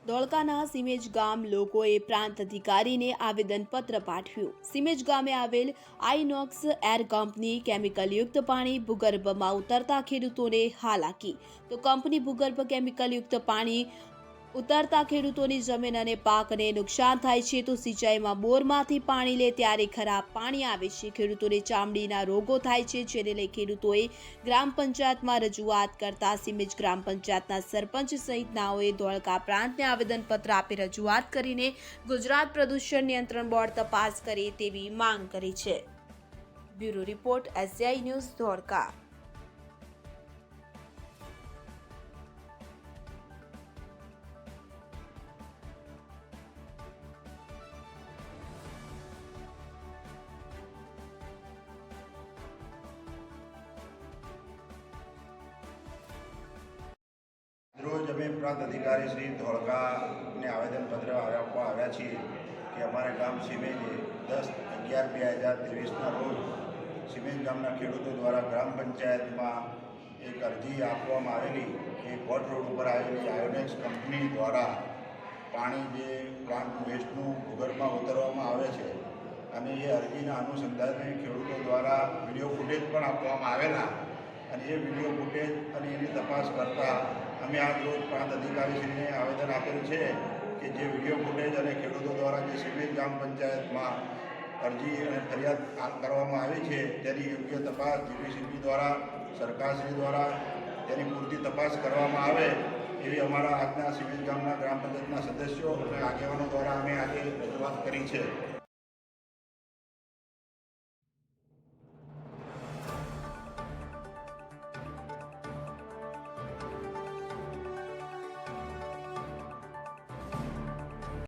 ધોળકાના સિમેજ ગામ લોકોએ પ્રાંત અધિકારીને આવેદનપત્ર પાઠવ્યું। સિમેજ ગામે આવેલ આઇનોક્સ એર કંપની કેમિકલયુક્ત પાણી ભૂગર્ભમાં ઉતરતા ખેડૂતોને હાલાકી। તો કંપની ભૂગર્ભ કેમિકલયુક્ત પાણી ઉતરતા ખેડૂતોની જમીન અને પાકને નુકસાન થાય છે। તો સિંચાઈમાં બોરમાંથી પાણી લે ત્યારે ખરાબ પાણી આવે છે। ખેડૂતોને ચામડીના રોગો થાય છે, જેને લઈ ખેડૂતોએ ગ્રામ પંચાયતમાં રજૂઆત કરતા સિમેજ ગ્રામ પંચાયતના સરપંચ સહિતનાઓએ ધોળકા પ્રાંતને આવેદનપત્ર આપી રજૂઆત કરીને ગુજરાત પ્રદૂષણ નિયંત્રણ બોર્ડ તપાસ કરે તેવી માંગ કરી છે। Bureau report, SCI news, Dholka. રોજ અમે પ્રાંત અધિકારી શ્રી ધોળકાને આવેદનપત્ર આપવા આવ્યા છીએ કે અમારા ગામ સિમેજે 10/11/2023ના રોજ સિમેજ ગામના ખેડૂતો દ્વારા ગ્રામ પંચાયતમાં એક અરજી આપવામાં આવેલી કે કોટ રોડ ઉપર આવેલી આયોનેક્સ કંપની દ્વારા પાણી જે પ્લાન્ટ વેસ્ટનું ભૂગર્ભમાં ઉતરવામાં આવે છે અને એ અરજીના અનુસંધાને ખેડૂતો દ્વારા વિડીયો ફૂટેજ પણ આપવામાં આવેલા અને એ વિડીયો ફૂટેજ અને એની તપાસ કરતાં અમે આજ રોજ પ્રાંત અધિકારીશ્રીને આવેદન આપેલ છે કે જે વિડીયો ફૂટેજ અને ખેડૂતો દ્વારા જે સિમેજ ગ્રામ પંચાયતમાં અરજી અને ફરિયાદ કરવામાં આવી છે તેની યોગ્ય તપાસ જીપીસીબી દ્વારા સરકારશ્રી દ્વારા તેની પૂરતી તપાસ કરવામાં આવે એવી અમારા આજના સિમેજ ગામના ગ્રામ પંચાયતના સદસ્યો અને આગેવાનો દ્વારા અમે આજે રજૂઆત કરી છે।